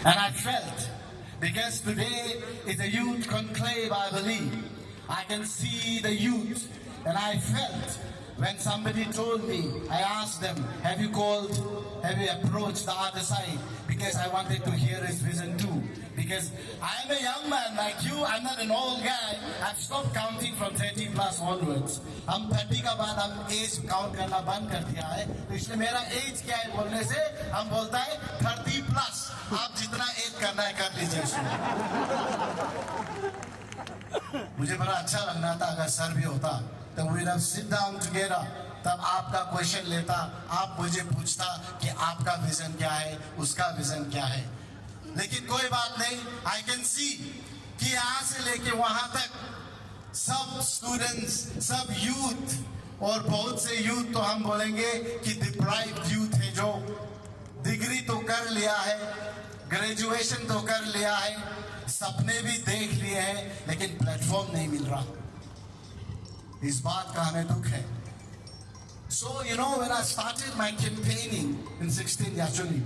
And I felt, because today is a youth conclave, I believe, I can see the youth, and I felt when somebody told me, I asked them, have you approached the other side? Because I wanted to hear his vision too. Because I am a young man like you, I'm not an old guy. I've stopped counting from 30 plus onwards. हम 30 का बाद हम as count करना बंद कर दिया है, तो इसलिए मेरा एज क्या है बोलने से हम बोलता है 30 प्लस. आप जितना एज करना है कर लीजिए. मुझे बड़ा अच्छा लगना था अगर सर भी होता, तो we have sit down together. तब आपका क्वेश्चन लेता, आप मुझे पूछता कि आपका विजन क्या है, उसका विजन क्या है. लेकिन कोई बात नहीं. आई कैन सी कि यहाँ से लेके वहां तक सब स्टूडेंट्स, सब यूथ, और बहुत से यूथ तो हम बोलेंगे कि डिप्राइव्ड यूथ है, जो डिग्री तो कर लिया है, ग्रेजुएशन तो कर लिया है, सपने भी देख लिए हैं, लेकिन प्लेटफॉर्म नहीं मिल रहा. इस बात का हमें दुख है. So when I started my campaigning in 16 actually,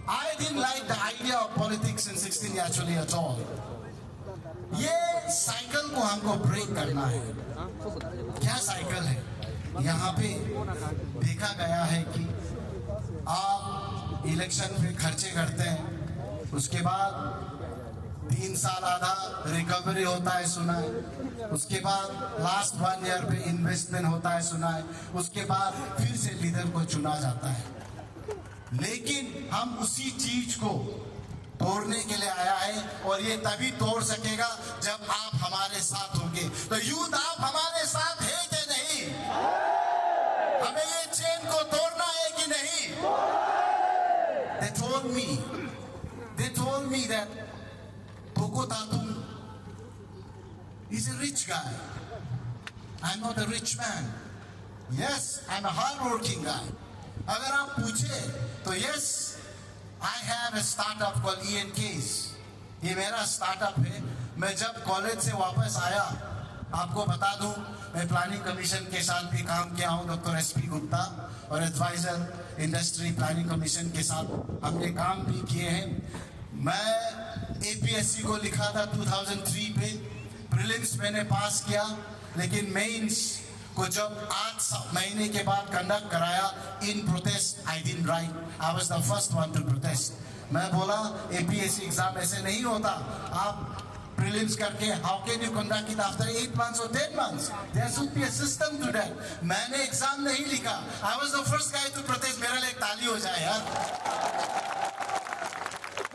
I didn't like the idea of politics in 16 actually at all. ये साइकिल को हमको ब्रेक करना है. क्या साइकिल है? यहाँ पे देखा गया है कि आप इलेक्शन पे खर्चे करते हैं, उसके बाद 3 साल आधा रिकवरी होता है सुना है, उसके बाद लास्ट 1 ईयर पे इन्वेस्टमेंट होता है सुना है, उसके बाद फिर से लीडर को चुना जाता है. लेकिन हम उसी चीज को तोड़ने के लिए आया है, और ये तभी तोड़ सकेगा जब आप हमारे साथ होंगे. तो यूथ, आप हमारे साथ है कि नहीं? हमें ये चेन को तोड़ना है कि नहीं? They told me that Boko Tatum is a rich guy. I'm not a rich man. Yes, I'm a hard-working guy. अगर आप पूछे तो yes, I have a startup called ENKs. ये मेरा स्टार्टअप है. मैं जब कॉलेज से वापस आया, आपको बता दूं, मैं प्लानिंग कमीशन के साथ भी काम किया हूं, डॉक्टर SP गुप्ता और एडवाइजर इंडस्ट्री प्लानिंग कमीशन के साथ हमने काम भी किए हैं. मैं APSC को लिखा था 2003 पे, प्रीलिम्स मैंने पास किया, लेकिन मेंस को जब 8 महीने के बाद कंडक्ट कराया in protest, I didn't right. I was the first one to protest. मैं बोला APSC एग्जाम ऐसे नहीं होता. आप प्रीलिम्स करके how can you conduct it after 8 months or 10 months? There should be a system to that. मैंने exam नहीं लिखा. I was the first guy to protest. मेरे लिए ताली हो जाए यार.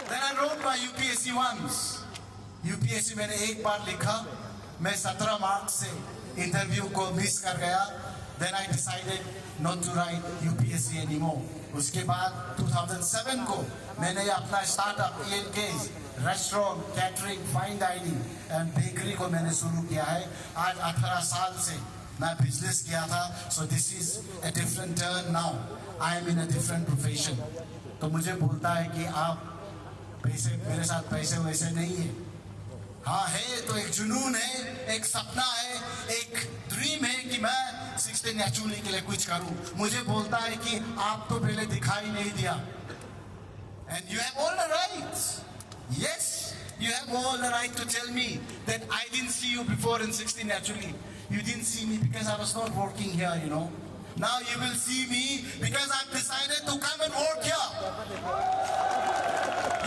Then I wrote my UPSC once. UPSC मैंने एक बार लिखा. मैं 17 मार्च से इंटरव्यू को मिस कर गया. Then I decided not to write UPSC anymore. उसके बाद 2007 को मैंने अपना startup ENKs, restaurant, catering, fine dining and bakery को मैंने शुरू किया है. आज 18 साल से मैं बिजनेस किया था. So this is a different turn now. I am in a different profession. तो मुझे बोलता है कि आप पैसे, मेरे साथ पैसे वैसे नहीं है. हाँ है, तो एक जुनून है, एक सपना है, एक ड्रीम है कि मैं 16 एक्चुअली के लिए कुछ करूं. मुझे बोलता है कि आप तो पहले दिखाई नहीं दिया. And you have all the rights. Yes, you have all the right to tell me that I didn't see you before in 16 actually. You didn't see me because I was not working here, Now you will see me because I've decided to come and work here.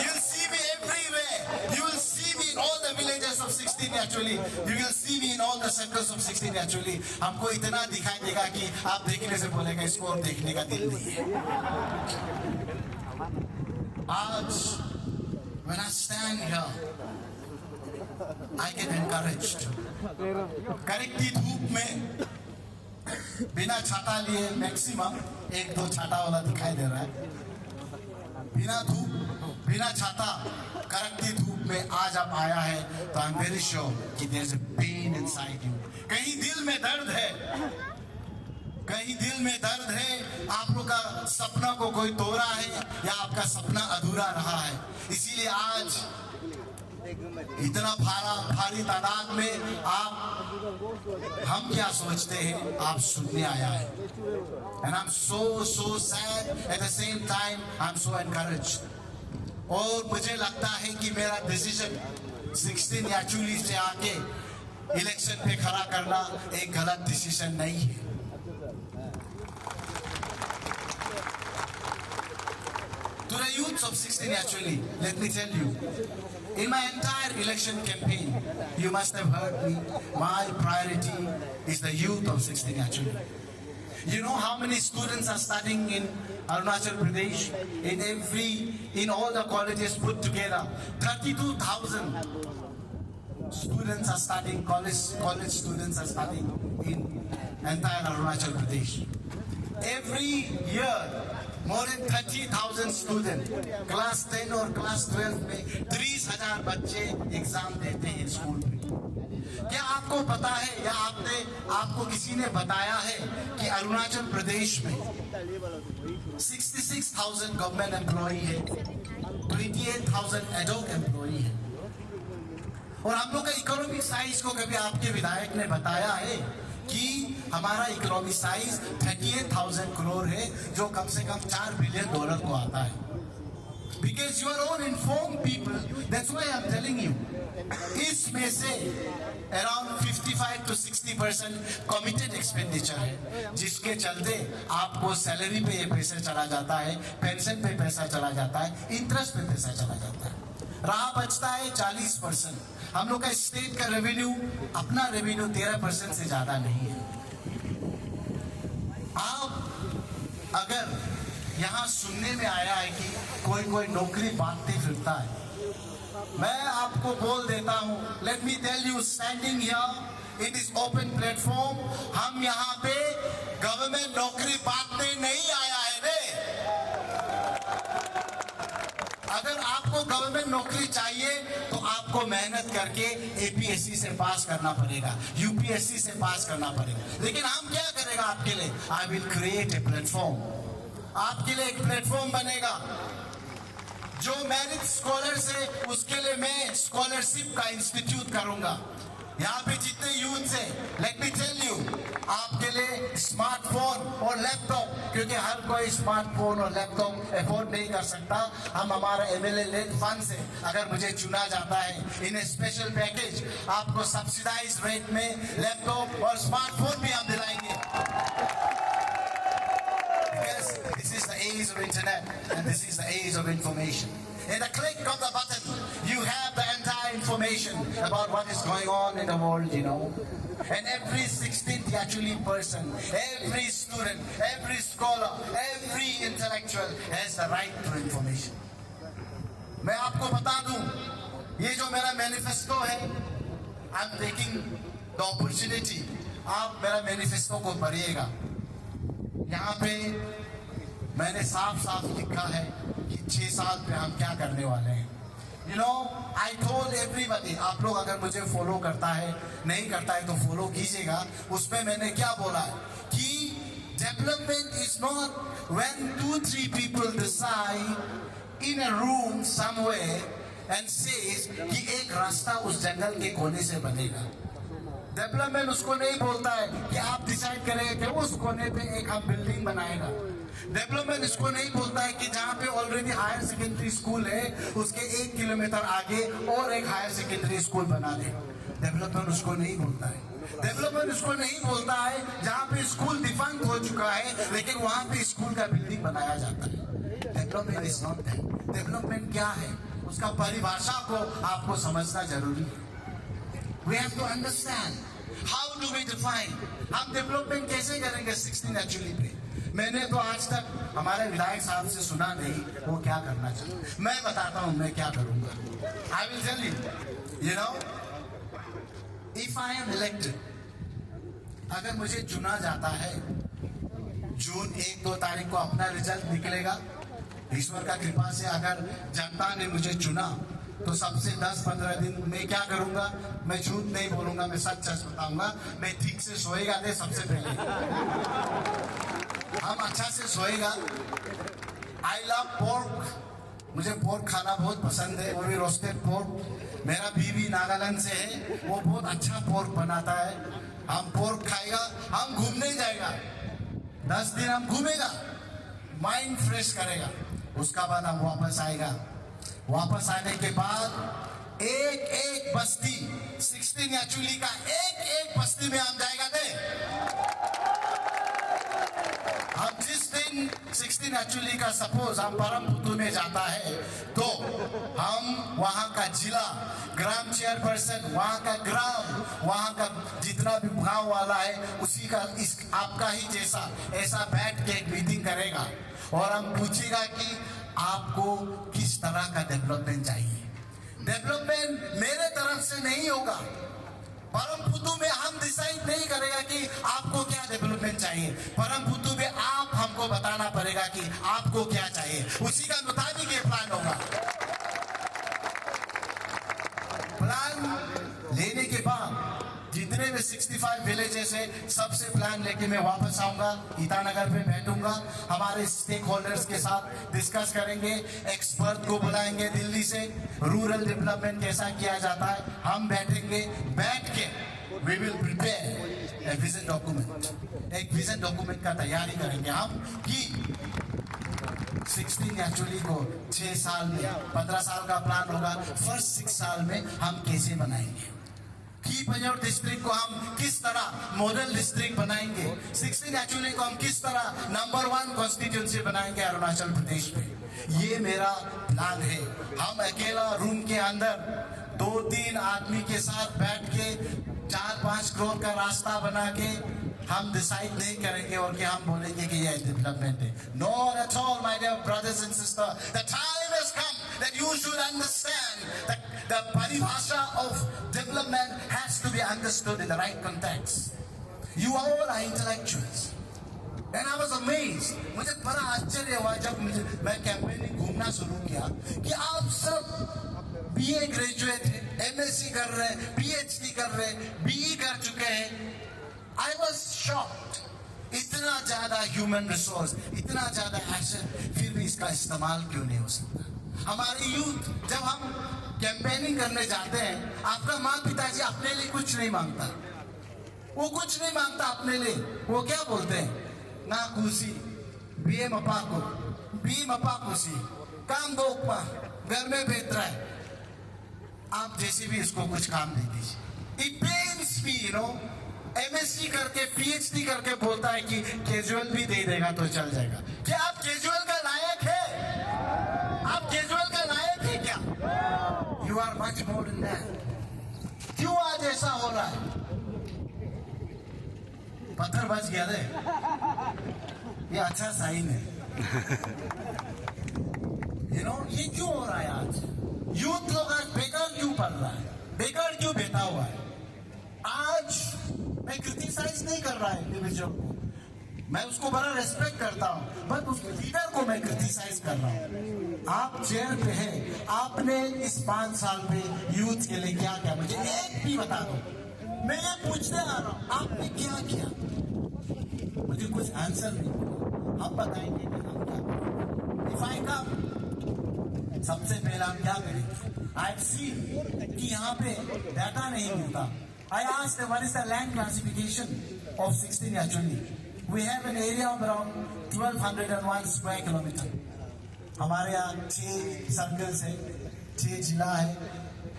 You'll see me everywhere. You will see me in all the villages of 16 actually. You will see me in all the sectors of 16 actually. हमको इतना दिखाई देगा कि आप देखने से बोलेगा इसको और देखने का दिल नहीं है. आज when I stand here, I get encouraged. कड़कती धूप में बिना छाता लिए मैक्सिमम 1-2 छाता वाला दिखाई दे रहा है. बिना धूप, बिना छाता, कड़कती धूप में आज आप आया है, तो आई एम वेरी श्योर कि there is a pain inside you. कहीं दिल में दर्द है, कहीं दिल में दर्द है. आप लोग का सपना को कोई तोड़ा है या आपका सपना अधूरा रहा है. इसीलिए आज इतना भारी तादाद में आप, हम क्या सोचते हैं, आप सुनने आया है. And I'm so sad. At the same time, I'm so encouraged. और मुझे लगता है कि मेरा डिसीजन 16 एक्चुअली से आके इलेक्शन पे खड़ा करना एक गलत डिसीजन नहीं है। To the youths of 16 actually, let me tell you, in my entire election campaign, you must have heard me, my priority is the youth of 16 actually. You know how many students are studying in Arunachal Pradesh? In all the colleges put together, 32,000 students are studying, college students are studying in entire Arunachal Pradesh. Every year, more than 30,000 students, class 10 और class 12 में 30,000 बच्चे exam देते हैं school में। क्या आपको पता है या आपको किसी ने बताया है कि अरुणाचल प्रदेश में 66,000 गवर्नमेंट एम्प्लॉई है, 28,000 एडोक एम्प्लॉई है, और हम लोग का इकोनॉमिक साइज को कभी आपके विधायक ने बताया है कि हमारा इकोनॉमिक साइज 38,000 करोड़ है, जो कम से कम $4 बिलियन को आता है। Because you are all informed people, that's why I'm telling you. इसमें से around 55 to 60% committed expenditure है, जिसके चलते आपको सैलरी पे ये पैसा चला जाता है, पेंशन पे पैसा चला जाता है, इंटरेस्ट पे पैसा चला जाता है। रहा बचता है 40%। हम लोग का स्टेट का रेवेन्यू, अपना रेवेन्यू 13% से ज्यादा नहीं है। आप अगर यहाँ सुनने में आया है कि कोई नौकरी बांटते फिरता है, मैं आपको बोल देता हूँ, let me tell you, standing here in this open platform, हम यहाँ पे गवर्नमेंट नौकरी बांटने नहीं आया है रे। अगर आपको गवर्नमेंट नौकरी चाहिए तो आपको मेहनत करके एपीएससी से पास करना पड़ेगा, यूपीएससी से पास करना पड़ेगा। लेकिन हम क्या करेगा आपके लिए? I will create a platform, आपके लिए एक प्लेटफॉर्म बनेगा। जो मेरिट स्कॉलर्स है उसके लिए मैं स्कॉलरशिप का इंस्टीट्यूट करूंगा। यहाँ पे जितने यूथ है, लेट मी टेल यू, आपके लिए स्मार्टफोन और लैपटॉप, क्योंकि हर कोई स्मार्टफोन और लैपटॉप अफोर्ड नहीं कर सकता। हम हमारा एमएलए लेड फंड से अगर मुझे चुना जाता है इन ए स्पेशल पैकेज, आपको सब्सिडाइज रेट में लैपटॉप और स्मार्टफोन भी हम दिलाएंगे। Because this is the age of internet and this is the age of information. In the click of the button, you have the entire information about what is going on in the world, you know. And every 16th actually person, every student, every scholar, every intellectual has the right to information. मैं आपको बता दूं, ये जो मेरा manifesto है, I'm taking the opportunity, आप मेरा मैनिफेस्टो को पढ़िएगा। यहाँ पे मैंने साफ साफ लिखा है कि 6 साल पे हम क्या करने वाले हैं। You know, I told everybody, आप लोग अगर मुझे फॉलो करता है, नहीं करता है तो फॉलो कीजिएगा। उसमें मैंने क्या बोला है कि development is not when 2-3 people decide in a room somewhere and says कि एक रास्ता उस जंगल के कोने से बनेगा। डेवलपमेंट उसको नहीं बोलता है कि आप डिसाइड करेंगे कि उस कोने पे एक हम बिल्डिंग बनाएगा। डेवलपमेंट इसको नहीं बोलता है कि जहाँ पे ऑलरेडी हायर सेकेंडरी स्कूल है उसके 1 किलोमीटर आगे और एक हायर सेकेंडरी स्कूल बना दे। डेवलपमेंट उसको नहीं बोलता है। डेवलपमेंट उसको नहीं बोलता है जहाँ पे स्कूल डिफंक्ट हो चुका है लेकिन वहाँ पे स्कूल का बिल्डिंग बनाया जाता है। Development is not that. Development क्या है उसका परिभाषा को आपको समझना जरूरी है। We have to understand how do we define, हम डेवलपमेंट कैसे करेंगे 16 एक्चुअली पे। मैंने तो आज तक हमारे विधायक साहब से सुना नहीं वो क्या करना चाहते। मैं बताता हूँ मैं क्या करूँगा। I will tell you, you know, if I am elected, अगर मुझे चुना जाता है, जून 1-2 तारीख को अपना रिजल्ट निकलेगा। ईश्वर का कृपा से अगर जनता ने मुझे चुना तो सबसे 10-15 दिन में क्या करूंगा? मैं झूठ नहीं बोलूंगा, मैं सच बताऊंगा। मैं ठीक से सोएगा नहीं सबसे पहले, हम अच्छा से सोएगा। आई लव पोर्क, मुझे पोर्क खाना बहुत पसंद है, वो भी रोस्टेड पोर्क। मेरा बीवी नागालैंड से है, वो बहुत अच्छा पोर्क बनाता है। हम पोर्क खाएगा, हम घूमने जाएगा, 10 दिन हम घूमेगा, माइंड फ्रेश करेगा। उसका बाद हम वापस आएगा, वापस आने के बाद एक एक बस्ती 16 एक्चुअली का एक एक बस्ती में हम जाएगा नहीं। हम जिस दिन 16 एक्चुअली का सपोज हम परमपुतु में जाता है तो हम वहां का जिला ग्राम चेयरपर्सन, वहां का ग्राम, वहां का जितना भी गांव वाला है उसी का इस आपका ही जैसा ऐसा बैठ के एक मीटिंग करेगा और हम पूछेगा कि आपको किस तरह का डेवलपमेंट चाहिए। डेवलपमेंट मेरे तरफ से नहीं होगा, परमपुतु में हम डिसाइड नहीं करेगा कि आपको क्या डेवलपमेंट चाहिए। परमपुतु में आप हमको बताना पड़ेगा कि आपको क्या चाहिए, उसी का मुताबिक ये प्लान होगा। प्लान लेने के बाद जितने भी 65 विलेजेस है सबसे प्लान लेके मैं वापस आऊंगा, ईटानगर में बैठूंगा, हमारे स्टेक होल्डर्स के साथ डिस्कस करेंगे, एक्सपर्ट को बुलाएंगे दिल्ली से, रूरल डेवलपमेंट कैसा किया जाता है हम बैठेंगे, बैठ के we will prepare a vision document. एक विजन डॉक्यूमेंट का तैयारी करेंगे हम कि 16 एक्चुअली को 6 साल में 15 साल का प्लान होगा, फर्स्ट 6 साल में हम कैसे बनाएंगे, की पंजाब डिस्ट्रिक्ट को हम किस तरह मॉडल डिस्ट्रिक्ट बनाएंगे, 16 एक्चुअली को हम किस तरह नंबर 1 कॉन्स्टिट्यूंसी बनाएंगे अरुणाचल प्रदेश में। ये मेरा प्लान है। हम अकेला रूम के अंदर 2-3 आदमी के साथ बैठ के 4-5 करोड़ का रास्ता बना के हम डिसाइड नहीं करेंगे और कि हम बोलेंगे कि ये डेवलपमेंट है। Not at all, my dear brothers and sisters. The time has come that you should understand that the paribhasha of development has to be understood in the right context. You all are intellectuals. And I was amazed. मुझे बड़ा आश्चर्य हुआ जब मैं campaigning घूमना शुरू किया कि आप सब BA ग्रेजुएट हैं, MSc कर रहे हैं, PhD कर रहे हैं, BE कर चुके हैं। I was shocked. इतना ज्यादा ह्यूमन रिसोर्स, इतना ज्यादा एक्शन, फिर भी इसका इस्तेमाल क्यों नहीं हो सकता। हमारे यूथ जब हम कैंपेनिंग करने जाते हैं, आपका माँ पिताजी अपने लिए कुछ नहीं मांगता, वो कुछ नहीं मांगता अपने लिए, वो क्या बोलते हैं, ना कुसी बीए मपा को बी मपा कुसी काम दो घर में बेच रहा है, आप जैसे भी इसको कुछ काम दे दीजिए। It pens me, you know, MSc करके PhD करके बोलता है कि कैजुअल भी दे देगा तो चल जाएगा। क्या आप कैजुअल का लायक है? आप कैजुअल का लायक है क्या? You are much more than that. क्यों आज ऐसा हो रहा है? पत्थर बच गया रे, ये अच्छा साइन है। You know, ये क्यों हो रहा है आज? यूथ लोग आज बेकार क्यों पढ़ रहा है, बेकार क्यों बैठा हुआ है? आज मैं क्रिटिसाइज नहीं कर रहा है इंडिविजुअल को, मैं उसको बड़ा रेस्पेक्ट करता हूं, बट उस लीडर को मैं क्रिटिसाइज कर रहा हूं। आप चेयर पे हैं, आपने इस 5 साल पे यूथ के लिए क्या किया, मुझे एक भी बता दो। मैं ये पूछते आ रहा हूं, आपने क्या किया? मुझे कुछ आंसर नहीं मिला। हम बताएंगे कि हम क्या करें। इफ आई कम, सबसे पहले हम क्या करेंगे? आई हैव सीन कि यहाँ पे डाटा नहीं मिलता। I asked them, what is the land classification of 16 actually? We have an area of around 1201 square kilometer. हमारे यहाँ 6 सर्कल्स है, 6 जिला है,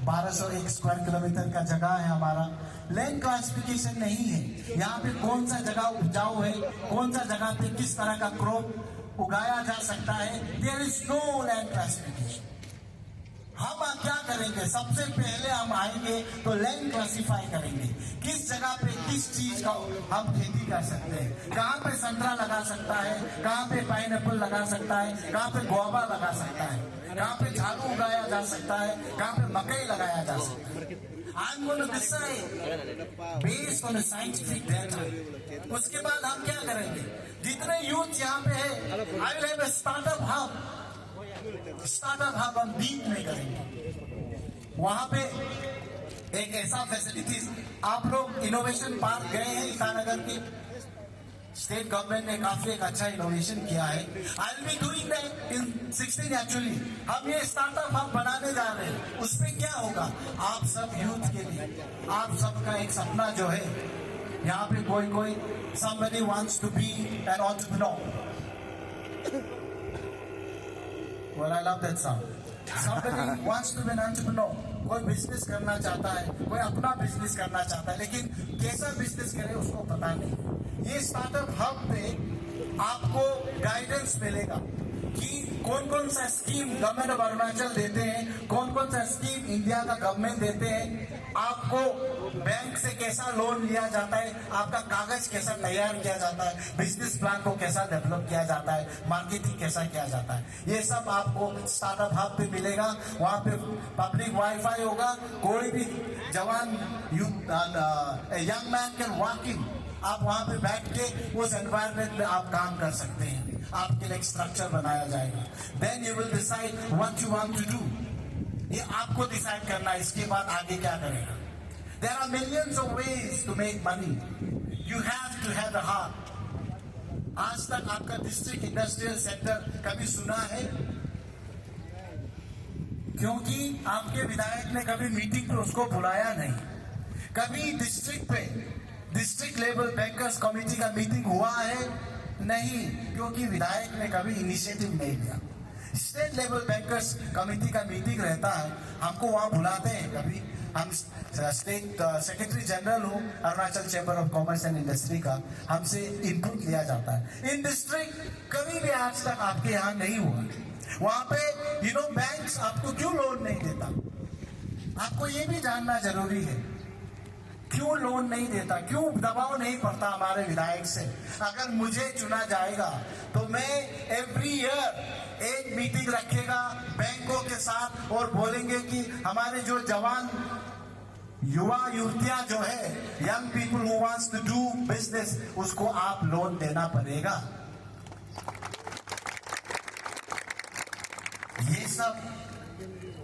1201 स्क्वायर किलोमीटर का जगह है हमारा। लैंड क्लासिफिकेशन नहीं है यहाँ पे, कौन सा जगह उपजाऊ है, कौन सा जगह पे किस तरह का क्रॉप उगाया जा सकता है। There is no land classification. हम क्या करेंगे, सबसे पहले हम आएंगे तो लैंड क्लासिफाई करेंगे, किस जगह पे किस चीज का हम खेती कर सकते हैं, कहाँ पे संतरा लगा सकता है, कहाँ पे पाइनएप्पल लगा सकता है, कहाँ पे गुआवा लगा सकता है, कहाँ पे झाड़ू उगाया जा सकता है, कहाँ पे मकई लगाया जा सकता है। I'm going to decide based on a scientific data. उसके बाद हम क्या करेंगे, जितने यूथ यहाँ पे है, I will have a startup hub. Startup hub हम बीच में करेंगे, वहां पे एक ऐसा फैसिलिटीज। आप लोग इनोवेशन पार्क गए हैं ईटानगर के, स्टेट गवर्नमेंट ने काफी एक अच्छा इनोवेशन किया है। I will be doing that in 16 actually. हम ये स्टार्टअप हब बनाने जा रहे हैं, उसमें क्या होगा, आप सब यूथ के लिए, आप सबका एक सपना जो है, यहाँ पे कोई somebody wants to be an entrepreneur. Well, I love that sound. somebody wants to be an entrepreneur, कोई बिजनेस करना चाहता है, कोई अपना बिजनेस करना चाहता है, लेकिन कैसा बिजनेस करे उसको पता नहीं। ये स्टार्टअप हब पे आपको गाइडेंस मिलेगा कि कौन कौन सा स्कीम गवर्नमेंट ऑफ अरुणाचल देते हैं, कौन कौन सा स्कीम इंडिया का गवर्नमेंट देते हैं, आपको बैंक से कैसा लोन लिया जाता है, आपका कागज कैसा तैयार किया जाता है, बिजनेस प्लान को कैसा डेवलप किया जाता है, मार्केटिंग कैसा किया जाता है, ये सब आपको स्टार्टअप हब पे मिलेगा। वहाँ पे पब्लिक वाईफाई होगा, कोई भी जवान young man can walk in, आप वहाँ पे बैठ के उस एनवायरमेंट में आप काम कर सकते हैं। आपके लिए एक स्ट्रक्चर बनाया जाएगा। Then you will decide what you want to do. ये आपको डिसाइड करना है इसके बाद आगे क्या करेगा। There are millions of ways to make money, you have to have the heart. आज तक आपका डिस्ट्रिक्ट इंडस्ट्रियल सेंटर कभी सुना है? क्योंकि आपके विधायक ने कभी मीटिंग पे उसको बुलाया नहीं। कभी डिस्ट्रिक्ट पे डिस्ट्रिक्ट लेवल बैंकर्स कमेटी का मीटिंग हुआ है? नहीं, क्योंकि विधायक ने कभी इनिशिएटिव नहीं लिया। स्टेट लेवल बैंकर्स कमेटी का मीटिंग रहता है, हमको वहां बुलाते हैं। कभी हम स्टेट सेक्रेटरी जनरल हूँ Arunachal chamber of commerce and industry का, हमसे इनपुट लिया जाता है। इन डिस्ट्रिक्ट कभी भी आज तक आपके यहाँ नहीं हुआ। वहां पे बैंक्स आपको क्यों लोन नहीं देता? आपको ये भी जानना जरूरी है, क्यों लोन नहीं देता, क्यों दबाव नहीं पड़ता हमारे विधायक से। अगर मुझे चुना जाएगा तो मैं एवरी ईयर एक मीटिंग रखेगा बैंकों के साथ और बोलेंगे कि हमारे जो जवान युवा युवतियां जो है, young people who wants to do business, उसको आप लोन देना पड़ेगा। ये सब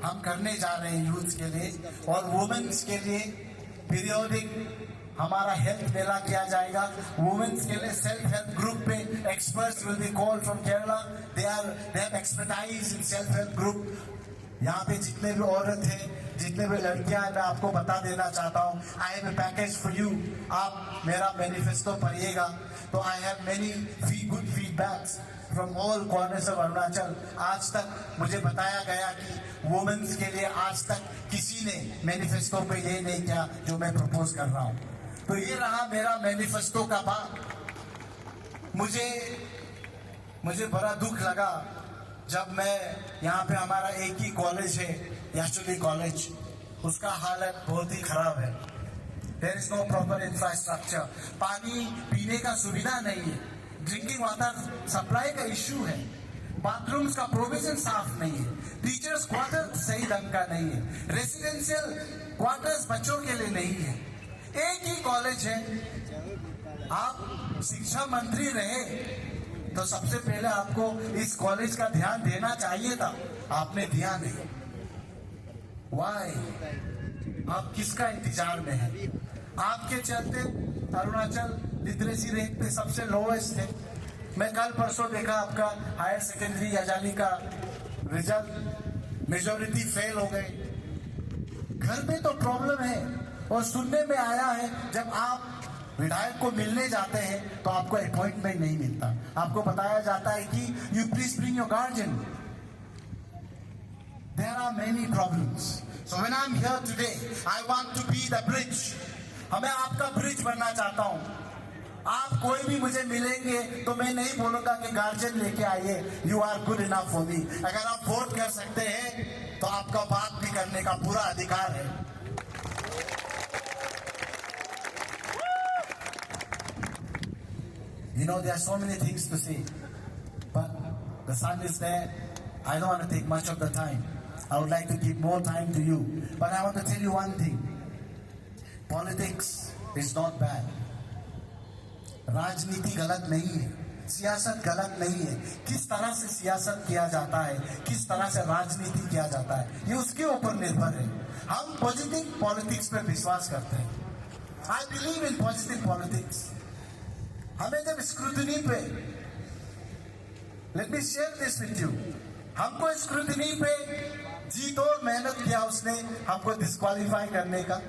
हम करने जा रहे हैं यूथ के लिए और वुमेन्स के लिए। पीरियोडिक हमारा हेल्थ मेला किया जाएगा। वुमेन्स के लिए सेल्फ हेल्प ग्रुप पे experts will be called from Kerala. They have expertise in self help group. यहाँ पे जितने भी औरत हैं, जितने भी लड़कियां हैं, मैं आपको बता देना चाहता हूँ, I have a package for you. आप मेरा मैनिफेस्टो पढ़िएगा तो I have many good feedbacks from all corners of Arunachal. आज तक मुझे बताया गया कि वुमेन्स के लिए आज तक किसी ने मैनिफेस्टो पे ये नहीं किया जो मैं प्रपोज कर रहा हूँ। तो ये रहा मेरा मैनिफेस्टो का भाग। मुझे बड़ा दुख लगा जब मैं यहाँ पे, हमारा एक ही कॉलेज है याचुली कॉलेज, उसका हालत बहुत ही खराब है। There is no proper infrastructure, पानी पीने का सुविधा नहीं है, ड्रिंकिंग वाटर सप्लाई का इश्यू है, बाथरूम्स का प्रोविजन साफ नहीं है, टीचर्स क्वार्टर सही ढंग का नहीं है, रेसिडेंशियल क्वार्टर्स बच्चों के लिए नहीं है। एक ही कॉलेज है। आप शिक्षा मंत्री रहे तो सबसे पहले आपको इस कॉलेज का ध्यान देना चाहिए था, आपने दिया नहीं। वाई? आप किसका इंतजार में हैं? आपके चलते अरुणाचल लिटरेसी रेट पे सबसे लोवेस्ट है। मैं कल परसों देखा आपका हायर सेकेंडरी याजाली का रिजल्ट, मेजोरिटी फेल हो गए। घर में तो प्रॉब्लम है और सुनने में आया है जब आप विधायक को मिलने जाते हैं तो आपको अपॉइंटमेंट नहीं मिलता। आपको बताया जाता है कि you please bring your guardian. There are many problems. So when I am here today, I want to be the bridge. मैं आपका ब्रिज बनना चाहता हूं। आप कोई भी मुझे मिलेंगे तो मैं नहीं बोलूंगा कि गार्जियन लेके आइए, you are good enough for me. अगर आप वोट कर सकते हैं तो आपका बात भी करने का पूरा अधिकार है। You know, there are so many things to say, but the sun is there. I don't want to take much of the time. I would like to give more time to you, but I want to tell you one thing. Politics is not bad. राजनीति गलत नहीं है, सियासत गलत नहीं है। किस तरह से सियासत किया जाता है, किस तरह से राजनीति किया जाता है, ये उसके ऊपर निर्भर है। हम पॉजिटिव पॉलिटिक्स पे विश्वास करते हैं। I believe in positive politics. हमें जब स्क्रूटनी पे, let me share this with you, हमको स्क्रूटनी पे जीत और मेहनत किया उसने हमको डिस्क्वालीफाई करने का।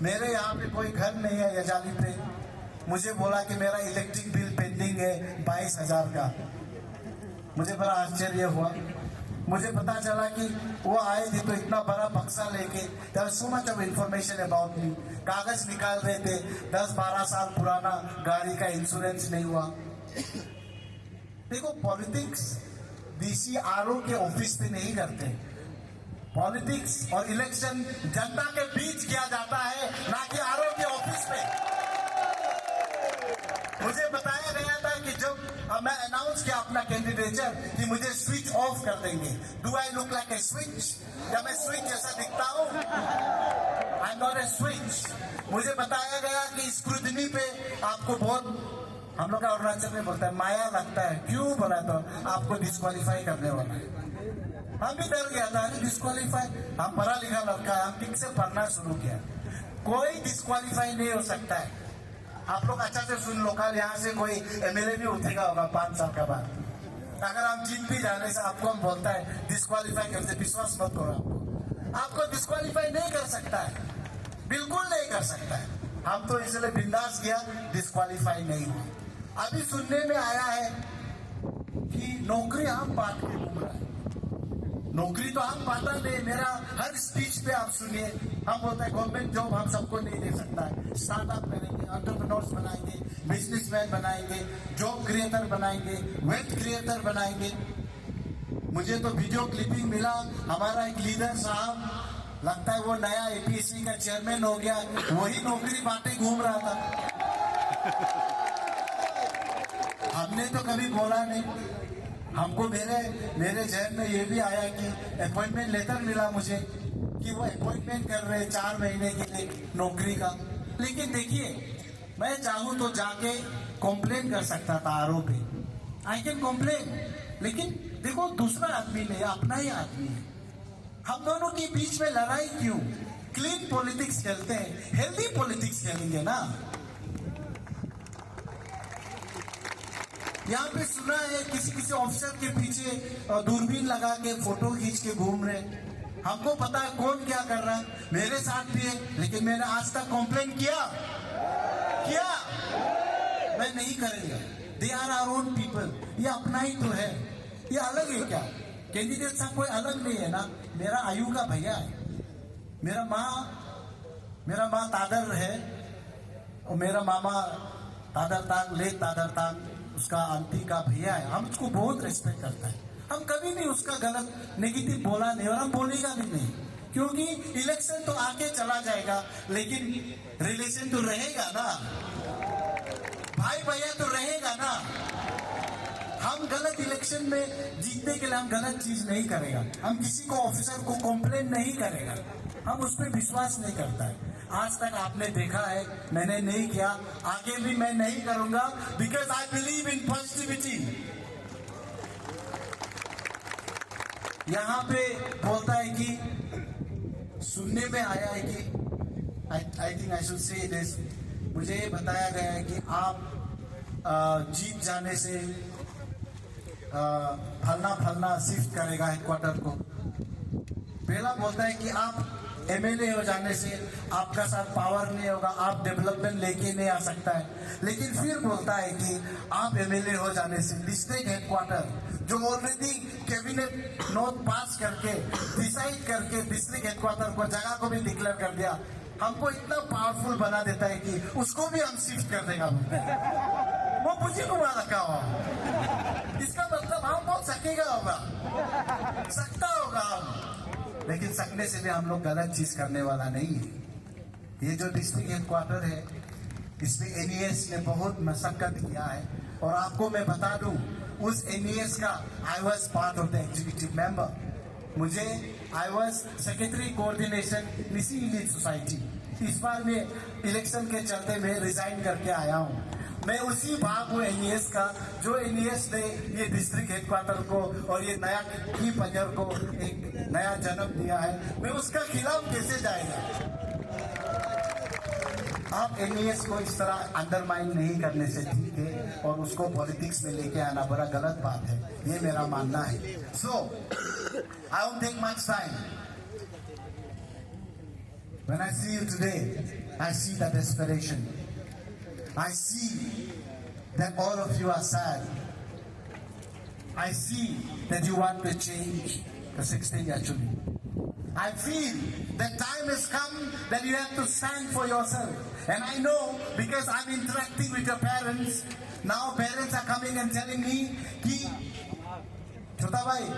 मेरे यहाँ पे कोई घर नहीं है यजाली पे। मुझे बोला कि मेरा इलेक्ट्रिक बिल पेंडिंग है 22,000 का। मुझे बड़ा आश्चर्य हुआ। मुझे पता चला कि वो आए थे तो इतना बड़ा बक्सा लेके, there was so much of information about me. कागज निकाल रहे थे, 10-12 साल पुराना गाड़ी का इंश्योरेंस नहीं हुआ। देखो, पॉलिटिक्स DCRO के ऑफिस पे नहीं करते। पॉलिटिक्स और इलेक्शन जनता के बीच किया जाता है, ना कि RO के ऑफिस पे। मुझे बताया गया था कि जब मैं अनाउंस किया अपना कैंडिडेचर कि मुझे स्विच ऑफ कर देंगे। Do I look like a switch? क्या मैं स्विच जैसा दिखता हूँ? I am not a switch. मुझे बताया गया कि स्क्रूटनी पे आपको बहुत, हम लोग का अरुणाचल में बोलता है, माया लगता है। क्यों बोला? तो आपको डिस्क्वालीफाई करने वाला है। हम भी डर गया था, डिस्क्वालीफाई। हम पढ़ा लिखा लड़का है, हम ठीक से पढ़ना शुरू किया। कोई डिस्क्वालीफाई नहीं हो सकता है। आप लोग अच्छा से सुन लो, कल यहाँ से कोई MLA भी उठेगा होगा 5 साल के बाद। अगर हम जीत भी जाने से आपको हम बोलता है डिस्क्वालीफाई करते, विश्वास मत करो। आपको डिस्क्वालीफाई नहीं कर सकता है, बिल्कुल नहीं कर सकता है। हम तो इसलिए बिंदास किया, डिस्क्वालीफाई नहीं हुआ। अभी सुनने में आया है कि नौकरी हम बांट के घूम रहा है। नौकरी तो हम पाता नहीं। मेरा हर स्पीच पे आप सुनिए, हम बोलते हैं गवर्नमेंट जॉब हम सबको नहीं दे सकता है। स्टार्टअप करेंगे, एंटरप्रेन्योर्स बनाएंगे, बिजनेसमैन बनाएंगे, जॉब क्रिएटर बनाएंगे, वेल्थ क्रिएटर बनाएंगे। मुझे तो वीडियो क्लिपिंग मिला, हमारा एक लीडर साहब, लगता है वो नया APSC का चेयरमैन हो गया, वही नौकरी बांटे घूम रहा था। हमने तो कभी बोला नहीं। हमको मेरे जहन में ये भी आया कि अपॉइंटमेंट लेटर मिला मुझे कि वो अपॉइंटमेंट कर रहे 4 महीने के लिए नौकरी का। लेकिन देखिए, मैं चाहूं तो जाके कंप्लेन कर सकता था RO पे, आई कैन कंप्लेन। लेकिन देखो, दूसरा आदमी नहीं, अपना ही आदमी है। हम दोनों के बीच में लड़ाई क्यों? क्लीन पॉलिटिक्स खेलते हैं, हेल्दी पॉलिटिक्स खेलेंगे ना। यहाँ पे सुना है किसी ऑफिसर के पीछे दूरबीन लगा के फोटो खींच के घूम रहे। हमको पता है कौन क्या कर रहा है, मेरे साथ भी है। लेकिन मैंने आज तक कंप्लेन किया? मैं नहीं करेंगे। They are our own people. ये अपना ही तो है, ये अलग है क्या? कैंडिडेट साहब कोई अलग नहीं है ना। मेरा आयु का भैया है, मेरा माँ तादर है, और मेरा मामा तादर तांग, ले तादर तांग, उसका आंटी का भैया है। हम उसको बहुत रिस्पेक्ट करते हैं। हम कभी भी उसका गलत नेगेटिव बोला नहीं, और हम बोलेगा भी नहीं। क्योंकि इलेक्शन तो आके चला जाएगा, लेकिन रिलेशन तो रहेगा ना, भाई भैया तो रहेगा ना। हम गलत इलेक्शन में जीतने के लिए हम गलत चीज नहीं करेगा। हम किसी को, ऑफिसर को कंप्लेन नहीं करेगा, हम उस पर विश्वास नहीं करता है। आज तक आपने देखा है, मैंने नहीं किया, आगे भी मैं नहीं करूंगा, because I believe in positivity. यहाँ पे बोलता है कि सुनने में आया है कि I think I should say this, मुझे ये बताया गया है कि आप जीत जाने से फलना शिफ्ट करेगा हेडक्वार्टर को। पहला बोलता है कि आप MLA हो जाने से आपका साथ पावर नहीं होगा, आप डेवलपमेंट लेके नहीं आ सकता है। लेकिन फिर बोलता है कि आप MLA हो जाने से डिस्ट्रिक्ट हेडक्वार्टर, जो ऑलरेडी कैबिनेट नोट पास करके डिसाइड करके डिस्ट्रिक्ट हेडक्वार्टर को, जगह को भी डिक्लेयर कर दिया, हमको इतना पावरफुल बना देता है कि उसको भी हम शिफ्ट कर देगा। वो मुझे को रखा हुआ, इसका मतलब हम बहुत सकेगा होगा, सकता होगा हम। लेकिन सकने से भी हम लोग गलत चीज करने वाला नहीं है। ये जो डिस्ट्रिक्ट हेडक्वार्टर है, इसमें NES ने बहुत मशक्कत किया है। और आपको मैं बता दूं, उस NES का I was part of the executive member. मुझे आई वॉज सेक्रेटरी कोऑर्डिनेशन निसी इलीट सोसाइटी। इस बार में इलेक्शन के चलते मैं रिजाइन करके आया हूँ। मैं उसी भाग हूँ NES का, जो NES ने ये डिस्ट्रिक्ट हेडक्वार्टर को और ये नया की पंजर को एक नया जन्म दिया है। मैं उसका खिलाफ कैसे जाएगा? आप NES को इस तरह अंडरमाइन नहीं करने से ठीक है, और उसको पॉलिटिक्स में लेके आना बड़ा गलत बात है, ये मेरा मानना है। So I won't take much time. When I see you today, I see that desperation. I see that all of you are sad. I see that you want to change. the 16th actually. I feel that time has come that you have to stand for yourself. And I know because I'm interacting with your parents. Now parents are coming and telling me कि छोटा भाई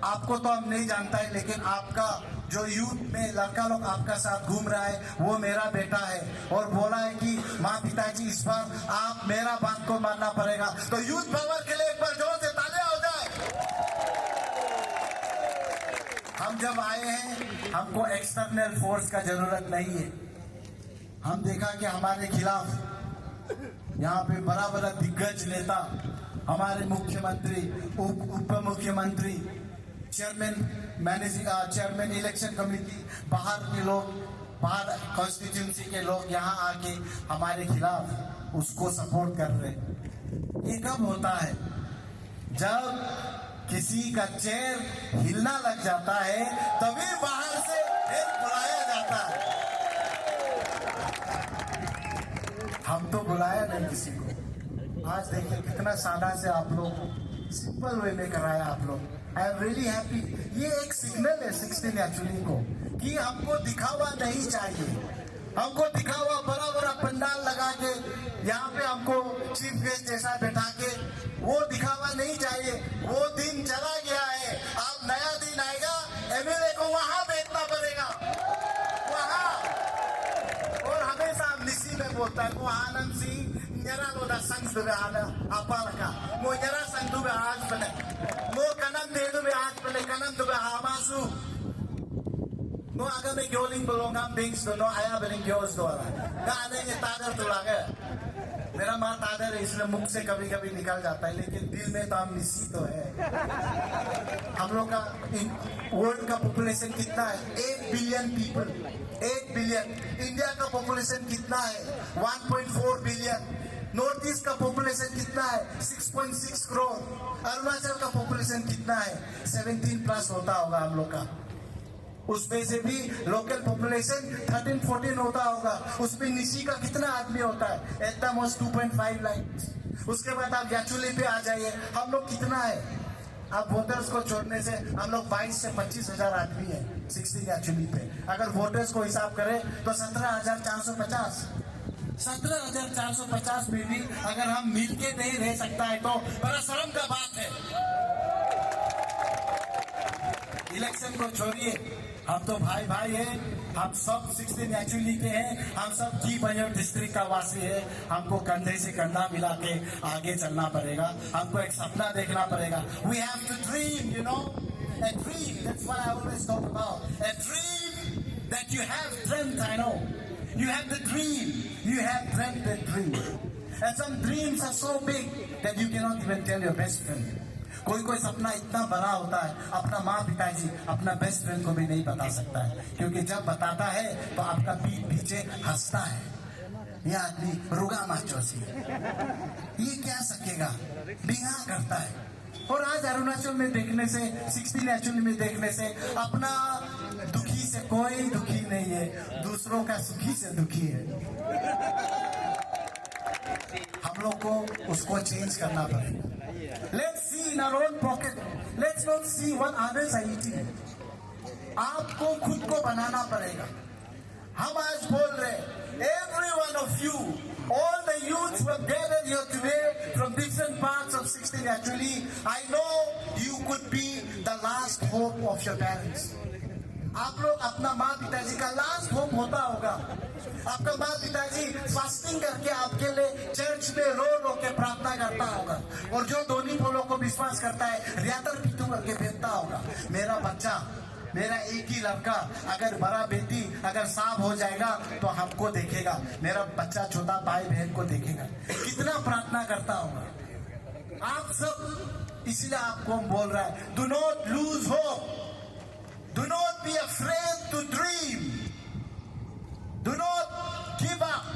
आपको तो हम नहीं जानता है लेकिन आपका जो यूथ में लड़का लोग आपका साथ घूम रहा है वो मेरा बेटा है और बोला है कि माँ पिताजी इस बार आप मेरा बात को मानना पड़ेगा। तो यूथ पावर के लिए एक बार जोर से तालियां हो जाए। हम जब आए हैं हमको एक्सटर्नल फोर्स का जरूरत नहीं है। हम देखा कि हमारे खिलाफ यहाँ पे बड़ा बड़ा दिग्गज नेता, हमारे मुख्यमंत्री, उप मुख्यमंत्री, चेयरमैन इलेक्शन कमेटी, बाहर के लोग, बाहर कॉन्स्टिट्यूंसी के लोग यहाँ आके हमारे खिलाफ उसको सपोर्ट कर रहे। ये कब होता है? जब किसी का चेयर हिलना लग जाता है तभी बाहर से एक बुलाया जाता है। हम तो बुलाया नहीं किसी को। आज देखिए कितना सादा से आप लोग सिंपल वे में कराया आप लोग। I am really happy. ये एक सिग्नल है 16 एक्चुअली को कि हमको दिखावा नहीं चाहिए। हमको दिखावा बड़ा बड़ा पंडाल लगा के यहाँ पे हमको चीफ गेस्ट जैसा बैठा के वो दिखावा नहीं चाहिए। वो दिन चला गया है। अब नया दिन आएगा, एमएलए को वहां बैठना पड़ेगा, वहां। और हमेशा निसी में बोलता है वो Anand Singh nyara lo da sang do be ana apalaka mo nyara sang do be aaj bane mo kanam de do be aaj bane kanam do be hamasu no aga me gyoling bolongam things do no aya bering gyos do ala gaane ye tagar to lage मेरा माँ तादर है इसलिए मुख से कभी कभी निकल जाता है लेकिन दिल में तो हम निसी तो है। हम लोग का वर्ल्ड का पॉपुलेशन कितना है? 8 बिलियन पीपल, 8 बिलियन। इंडिया का पॉपुलेशन कितना है? 1.4 बिलियन। नॉर्थ ईस्ट का पॉपुलेशन कितना है? 6.6 करोड़। अरुणाचल का पॉपुलेशन कितना है? 17 प्लस होता होगा हम लोग का। उसमें से भी लोकल पॉपुलेशन 13-14 होता होगा। उसमें निशी का कितना आदमी होता है? At the most 2.5 lakh. उसके बाद आप याचुली पे आ जाइए, हम लोग कितना है? आप वोटर्स को छोड़ने से हम लोग 22 से 25 हजार आदमी है 16 याचुली पे। अगर वोटर्स को हिसाब करें तो 17,450। 17,450 में भी अगर हम मिलके नहीं रह सकता है तो बड़ा शर्म का बात है। इलेक्शन को छोड़िए, हम तो भाई भाई हैं। हम सब 16 एक्चुअली के हैं। हम सब की बंजर डिस्ट्रिक्ट का वासी है। हमको कंधे से कंधा मिला के आगे चलना पड़ेगा। हमको एक सपना देखना पड़ेगा। We have to dream, you know, a dream. That's what I always talk about. A dream that you have dreamt. I know you have the dream. You have dreamt the dream, and some dreams are so big that you cannot even tell your best friend. कोई कोई सपना इतना बड़ा होता है अपना माँ पिताजी अपना बेस्ट फ्रेंड को भी नहीं बता सकता है, क्योंकि जब बताता है तो आपका पीठ पीछे हंसता है। ये आदमी रुगा माचोसी ये क्या सकेगा, बिहा करता है। और आज अरुणाचल में देखने से 16 एक्चुअली में देखने से अपना दुखी से कोई दुखी नहीं है, दूसरों का सुखी से दुखी है। हम लोग को उसको चेंज करना पड़ेगा। Let's see in our own pocket. Let's not see what others are eating. आपको खुद को बनाना पड़ेगा। हम आज बोल रहे, every one of you, all the youths who have gathered here today from different parts of 16 actually, I know you could be the last hope of your parents. आप लोग अपना माँ पिताजी का लास्ट होप होता होगा। आपका माँ पिताजी फास्टिंग करके आपके लिए चर्च में रो रो के प्रार्थना करता होगा, और जो दोनों पोलों को विश्वास करता है रियातर पीतू करके भेजता होगा। मेरा बच्चा, मेरा एक ही लड़का, अगर बड़ा बेटी अगर साफ हो जाएगा तो हमको देखेगा, मेरा बच्चा छोटा भाई बहन को देखेगा। कितना प्रार्थना करता होगा आप सब। इसलिए आपको हम बोल रहा है, do not lose hope, do not be afraid to dream, do not give up.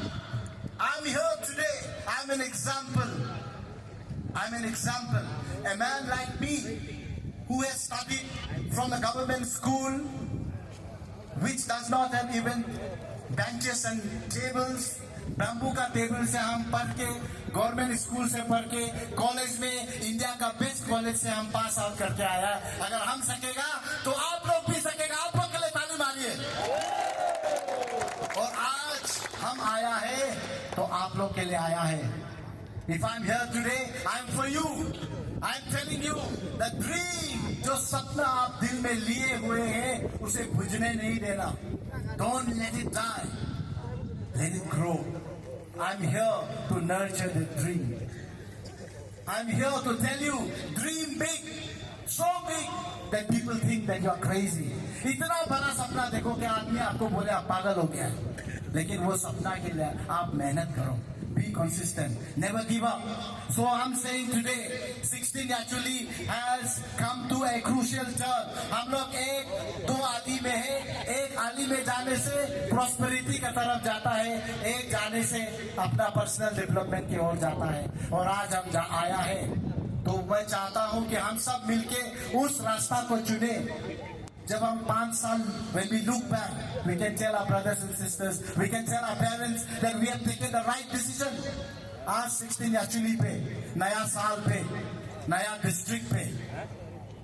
I'm here today, I'm an example. I'm an example. A man like me who has studied from a government school which does not have even benches and tables, bamboo का table से हम पढ़ के, government school से पढ़ के, college में India का बेस्ट कॉलेज से हम पास आउट करके आया। अगर हम सकेगा तो आप लोग भी सकेगा। आप लोग के लिए ताली मारिए। और आज हम आया है तो आप लोग के लिए आया है। If I'm here today, I'm for you. I'm telling you, the dream, जो सपना आप दिल में लिए हुए हैं, उसे बुझने नहीं देना। Don't let it die. Let it grow. I'm here to nurture the dream. I'm here to tell you, dream big, so big that people think that you are crazy. इतना बड़ा सपना देखो कि आदमी आपको बोले आप पागल हो गया, लेकिन वो सपना के लिए आप मेहनत करो। Be consistent. Never give up. So I'm saying today, 16 actually has come to a crucial turn. हम लोग दो आली में है। एक आली में जाने से प्रॉस्पेरिटी की तरफ जाता है, एक जाने से अपना पर्सनल डेवलपमेंट की ओर जाता है। और आज हम आया है तो मैं चाहता हूं कि हम सब मिलके उस रास्ता को चुने। जब हम 5 साल, when we look back, we can tell our brothers and sisters, we can tell our parents that we have taken the right decision. आज 16 एक्चुअली पे, नया साल पे, नया डिस्ट्रिक्ट पे,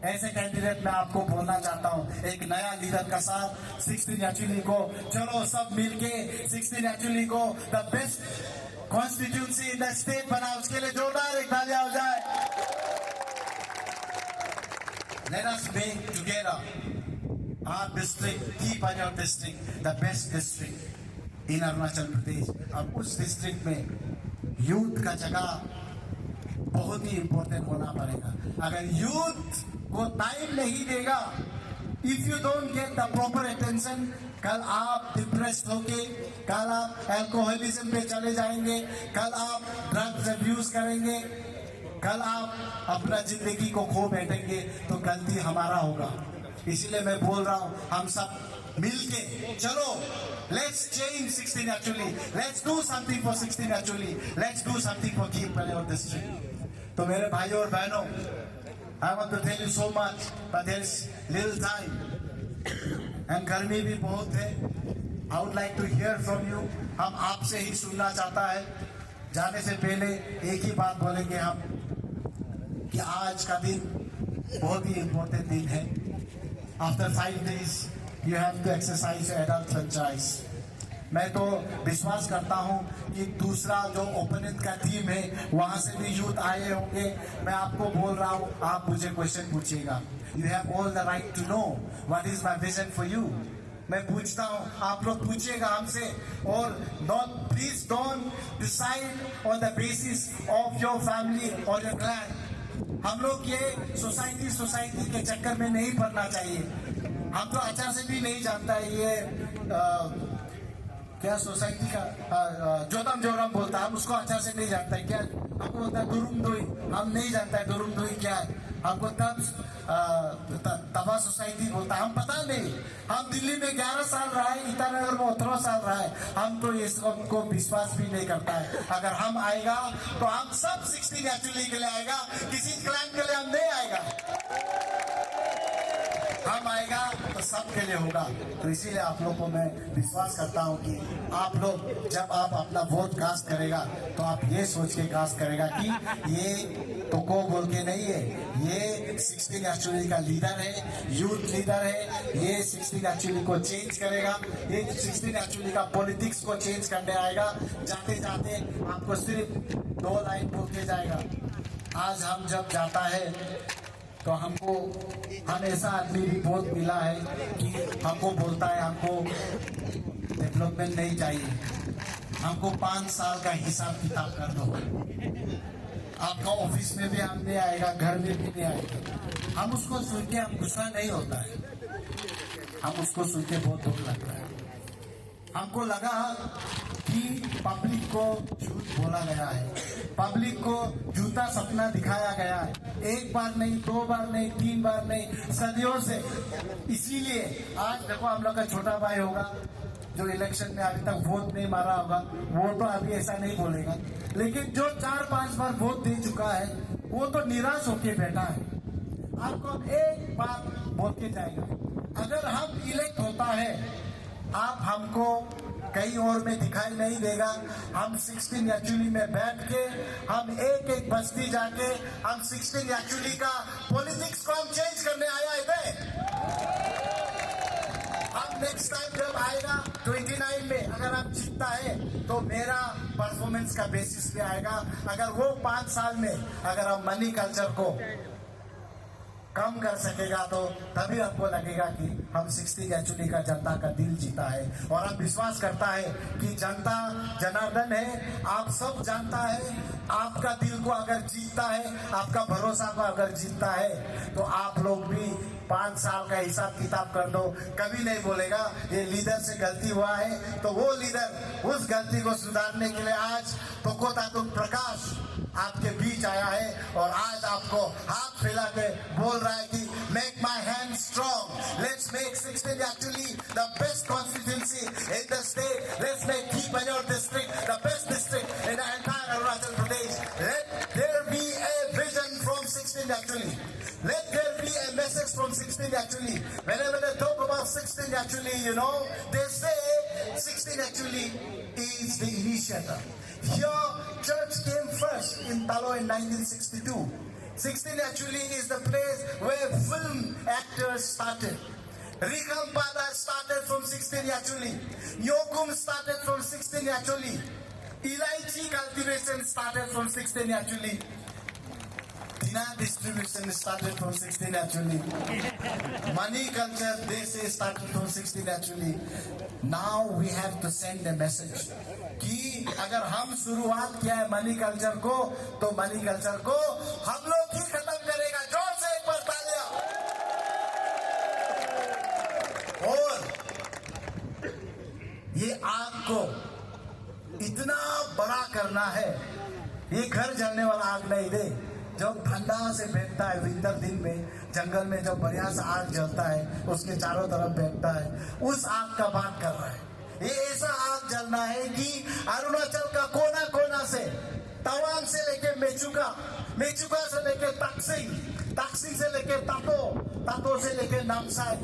ऐसे कैंडिडेट मैं आपको बोलना चाहता हूँ, एक नया लीडर का साथ 16 एक्चुअली को चलो सब मिलके 16 एक्चुअली को the best constituency in the state बनाओ। उसके लिए जोरदार एक तालियां हो जाए। Let us make together our district, keep our district the best district in Arunachal Pradesh। अब उस डिस्ट्रिक्ट में यूथ का जगह बहुत ही इंपॉर्टेंट होना पड़ेगा। अगर यूथ को टाइम नहीं देगा, if you don't get the proper attention, कल आप डिप्रेस्ड होके, कल आप अल्कोहलिज्म पे चले जाएंगे, कल आप ड्रग्स अब्यूज करेंगे, कल आप अपना जिंदगी को खो बैठेंगे, तो गलती हमारा होगा। इसीलिए मैं बोल रहा हूं, हम सब मिलके चलो, let's change 16 actually, let's do something for 16 actually, let's do something for keep Palaiyur district. तो मेरे भाइयों और बहनों, I want to tell you so much, but there is little time and गर्मी भी बहुत है। I would like to hear from you. हम आपसे ही सुनना चाहता है। जाने से पहले एक ही बात बोलेंगे हम कि आज का दिन बहुत ही इंपॉर्टेंट दिन है। After 5 days, you have to exercise your adult franchise. मैं तो विश्वास करता हूं कि दूसरा जो ओपोनेंट का टीम है, वहां से भी यूथ आए होंगे। मैं आपको बोल रहा हूं, आप मुझे क्वेश्चन पूछिएगा। You have all the right to know what is my vision for you. मैं पूछता हूं, आप लोग पूछिएगा हमसे। और please don't decide on the basis of your family or your clan. हम लोग ये सोसाइटी के चक्कर में नहीं पड़ना चाहिए। हम तो अच्छा से भी नहीं जानता है ये क्या सोसाइटी का जोदम जोरम बोलता है, हम उसको अच्छा से नहीं जानता है। क्या हमको बोलता है दुरुम दुई, हम नहीं जानता है दुरुम दुई क्या है। हमको तबा सोसाइटी बोलता है, हम पता नहीं। हम दिल्ली में 11 साल रहा है, ईटानगर में 18 साल रहा है, हम तो ये सबको विश्वास भी नहीं करता है। अगर हम आएगा तो हम सब 16 एक्चुअली के लिए आएगा, किसी क्लाइंट के लिए हम नहीं आएगा। हम आएगा तो सबके लिए होगा। तो इसीलिए आप लोग को मैं विश्वास करता हूं कि आप लोग जब आप अपना वोट कास्ट करेगा तो आप ये सोच के कास्ट करेगा कि ये तो को बोल के नहीं है, ये 16 एक्चुअली का लीडर है, यूथ लीडर है। ये 16 एक्चुअली को चेंज करेगा, ये 16 एक्चुअली का पॉलिटिक्स को चेंज करने आएगा। जाते जाते आपको सिर्फ 2 लाइन बोल के जाएगा। आज हम जब जाता है तो हमको हमेशा आदमी भी बहुत मिला है कि हमको बोलता है हमको डेवलपमेंट नहीं चाहिए, हमको 5 साल का हिसाब किताब कर दो। आपका ऑफिस में भी हम नहीं आएगा, घर में भी नहीं आएगा। हम उसको सुन के हम गुस्सा नहीं होता है, हम उसको सुन के बहुत दुख लगता है। हमको लगा कि पब्लिक को झूठ बोला गया है, पब्लिक को झूठा सपना दिखाया गया है। एक बार नहीं, 2 बार नहीं, 3 बार नहीं, सदियों से। इसीलिए आज देखो हम लोग का छोटा भाई होगा जो इलेक्शन में अभी तक वोट नहीं मारा होगा, वो तो अभी ऐसा नहीं बोलेगा। लेकिन जो 4-5 बार वोट दे चुका है वो तो निराश होके बैठा है। आपको एक बात बोल के जाएगा, अगर हम इलेक्ट होता है, आप हमको कहीं और में दिखाई नहीं देगा। हम 16 एक्चुअली में बैठ के हम एक एक बस्ती जाके हम 16 एक्चुअली का पॉलिटिक्स को हम चेंज करने आया है। हम नेक्स्ट टाइम जब आएगा 29 में अगर हम जीतता है तो मेरा परफॉर्मेंस का बेसिस पे आएगा। अगर वो 5 साल में अगर हम मनी कल्चर को कम कर सकेगा तो तभी आपको लगेगा कि हम 16 एक्चुअली का जनता का दिल जीता है। और हम विश्वास करता है कि जनता जनार्दन है, आप सब जानता है। आपका दिल को अगर जीतता है, आपका भरोसा को अगर जीतता है तो आप लोग भी 5 साल का हिसाब किताब कर दो, कभी नहीं बोलेगा ये लीडर से गलती हुआ है। तो वो लीडर उस गलती को सुधारने के लिए आज तोको तातुक प्रकाश आपके बीच आया है और आज आपको हाथ फैला के बोल रहा है कि make my hand strong, let's make 16 actually the best constituency in the state, let's make Keepanyur district the best district in the entire Arunachal Pradesh. Let there be a vision from 16 actually. Let there be a message from 16 actually. Whenever they talk about 16 actually, you know, they say 16 actually is the initiator. Here, church came first in Talo in 1962. 16 actually is the place where film actors started. Rikampada started from 16 actually. Yokum started from 16 actually. Elaichi cultivation started from 16 actually. Dina distribution started from 16 actually. Money culture, they say, started from 16 actually. Now we have to send a message कि अगर हम शुरुआत किया है money culture को तो money culture को हम लोग ही खत्म करेगा। जोर से एक बार तालियां। और ये आग को इतना बड़ा करना है, ये घर जलने वाला आग नहीं दे जो ठंडा से बैठता है विंटर दिन में जंगल में जो बढ़िया सा आग जलता है उसके चारों तरफ बैठता है, उस आग का बात कर रहा है। ये ऐसा आग जलना है कि अरुणाचल का कोना कोना से, तवांग से लेके मेचुका, मेचुका से लेके तकसिंग, तकसिंग से लेके तातो, तातो से लेके नामसाई,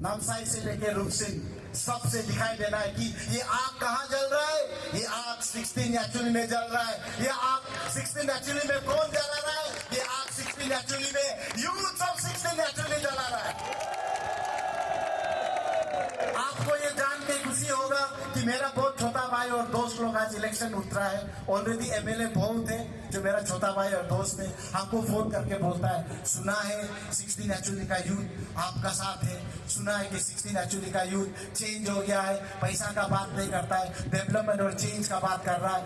नामसाई से लेके रुकसिंग, सबसे दिखाई देना है कि ये आग कहाँ जल रहा है। ये आग 16 एक्चुअली में जल रहा है। ये आग 16 एक्चुअली में कौन जला रहा है? ये आग 16 एक्चुअली में यूथ ऑफ 16 एक्चुअली जला रहा है। आपको ये जान के खुशी होगा कि मेरा बहुत छोटा भाई और दोस्त लोग आज इलेक्शन उतरा है। ऑलरेडी एमएलए बहुत है जो मेरा छोटा भाई और दोस्त है, हमको फोन करके बोलता है सुना है 16 एक्चुअली का यूथ आपका साथ है, सुना है कि 16 एक्चुअली का यूथ चेंज हो गया है, पैसा का बात नहीं करता है, डेवलपमेंट और चेंज का बात कर रहा है।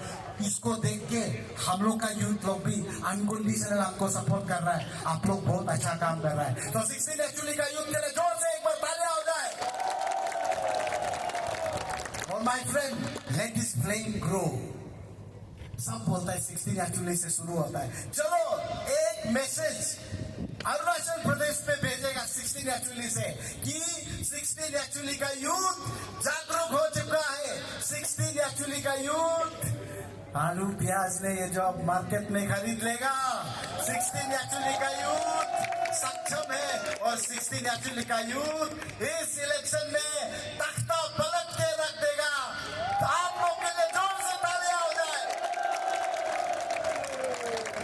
इसको देख के हम लोग का यूथ लोग भी अनकंडीशनल आपको सपोर्ट कर रहा है। आप लोग बहुत अच्छा काम कर रहा है। तो 16 एक्चुअली का यूथ के लिए जोर से एक बार तालियां हो जाए। और my friend, let this flame grow. सब बोलता है 16 एक्चुअली से शुरू होता है। चलो एक मैसेज अरुणाचल प्रदेश पे भेजेगा 16 एक्चुअली से कि 16 एक्चुअली का यूथ जागरूक हो चुका है। 16 एक्चुअली का यूथ आलू प्याज ने ये जो अब मार्केट में खरीद लेगा। 16 एक्चुअली का यूथ सक्षम है और 16 एक्चुअली का यूथ इस इलेक्शन में तख्ता पलट के रख देगा। तो आप लोग के लिए जोर से तालियां हो जाए।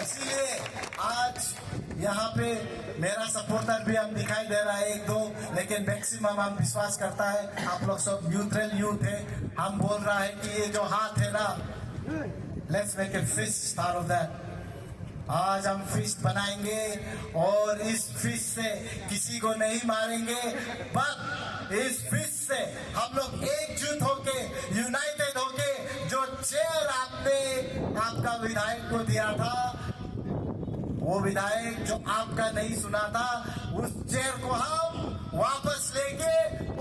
इसीलिए आज यहाँ पे मेरा सपोर्टर भी हम दिखाई दे रहा है एक दो, लेकिन मैक्सिमम हम विश्वास करता है आप लोग सब न्यूट्रल यूथ है। हम बोल रहा है कि ये जो हाथ है ना, let's make a fist out of that. आज हम फिस्ट बनाएंगे और इस फिस्ट से किसी को नहीं मारेंगे, बट इस फिस्ट से हम लोग एकजुट होके, यूनाइटेड होके, जो चेयर आपने आपका विधायक को दिया था, वो विधायक जो आपका नहीं सुना था, उस चेयर को हम वापस लेके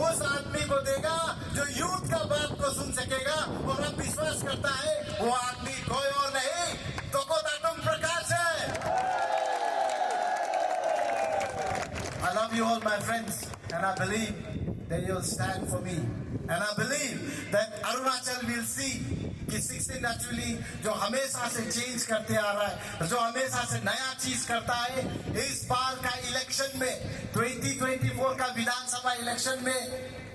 उस आदमी को देगा जो यूथ का बात को सुन सकेगा। और हम विश्वास करता है वो आदमी कोई और नहीं, तोको तातुक प्रकाश है। I love you all my friends and I believe that you'll stand for me and I believe that Arunachal will see कि 16 एक्चुअली जो हमेशा से चेंज करते आ रहा है, जो हमेशा से नया चीज करता है, इस बार का इलेक्शन में 2024 का विधानसभा इलेक्शन में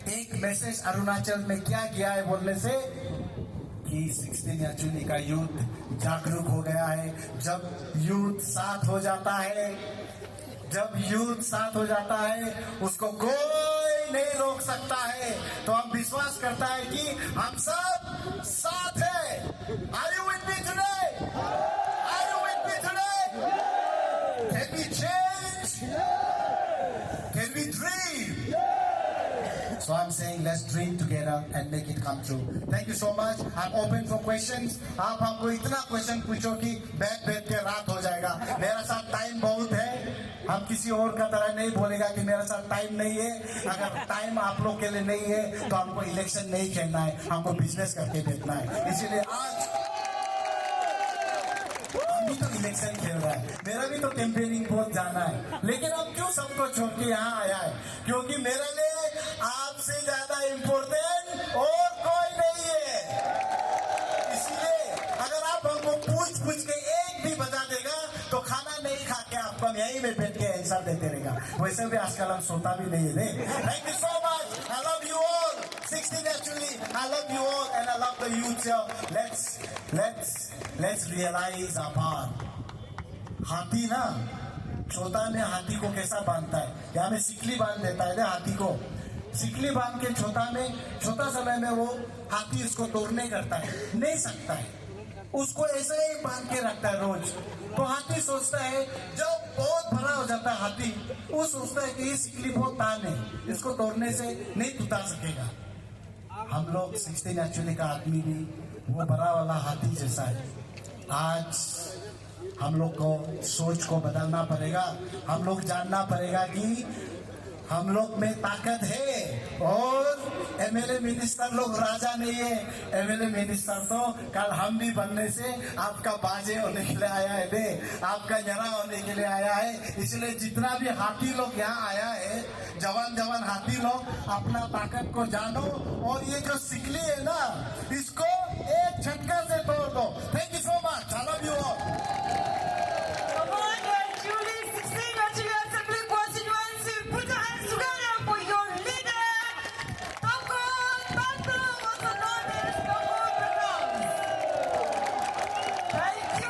एक मैसेज अरुणाचल में क्या किया है बोलने से कि 16 एक्चुअली का यूथ जागरूक हो गया है। जब यूथ साथ हो जाता है, जब यूथ साथ हो जाता है, उसको कोई नहीं रोक सकता है। तो हम विश्वास करता है कि हम सब साथ हैं। Are you with me today? Are you with me today? Can we change? Can we dream? So I'm saying let's dream together and make it come true. Thank you so much. I'm open for questions. आप हमको इतना question पूछो कि बैठ के रात हो जाएगा। मेरा साथ टाइम बहुत है। हम किसी और का तरह नहीं बोलेगा कि मेरे साथ टाइम नहीं है। अगर टाइम आप लोग के लिए नहीं है तो हमको इलेक्शन नहीं खेलना है, हमको बिजनेस करके देखना है। इसीलिए आज हम भी तो इलेक्शन खेल रहा है, मेरा भी तो कैंपेनिंग बहुत जाना है, लेकिन अब क्यों सबको छोड़ के यहाँ आया है? क्योंकि मेरे लिए आपसे ज्यादा इम्पोर्टेंट और कोई नहीं है। इसलिए अगर आप हमको पूछ के एक भी बजा देगा तो खाना नहीं खा के आपको हम यहीं में बैठ के आंसर देते रहेगा। वैसे भी आजकल हम सोता भी नहीं है। Thank you so much. I love you all. 16 actually, I love you all and I love the youth here. Let's realize our part. हाथी ना छोटा में हाथी को कैसा बांधता है, यहाँ में सिकली बांध देता है ना हाथी को। सिकली बांध के छोटा समय में वो हाथी उसको तोड़ने करता है, नहीं सकता है, उसको ऐसे ही बांध के रखता है रोज। तो हाथी सोचता है, जब बहुत बड़ा हो जाता है हाथी, वो सोचता है कि ये सिकली बहुत तान है, इसको तोड़ने से नहीं टूटा सकेगा। हम लोग 16 एक्चुअली का आदमी भी वो बड़ा वाला हाथी जैसा है। आज हम लोग को सोच को बदलना पड़ेगा। हम लोग जानना पड़ेगा कि हम लोग में ताकत है और एमएलए मिनिस्टर लोग राजा नहीं है। एमएलए मिनिस्टर तो कल हम भी बनने से आपका बाजे होने के लिए आया है, दे आपका जरा होने के लिए आया है। इसलिए जितना भी हाथी लोग यहाँ आया है, जवान हाथी लोग, अपना ताकत को जानो और ये जो सिकली है ना, इसको एक झटका से तोड़ दो।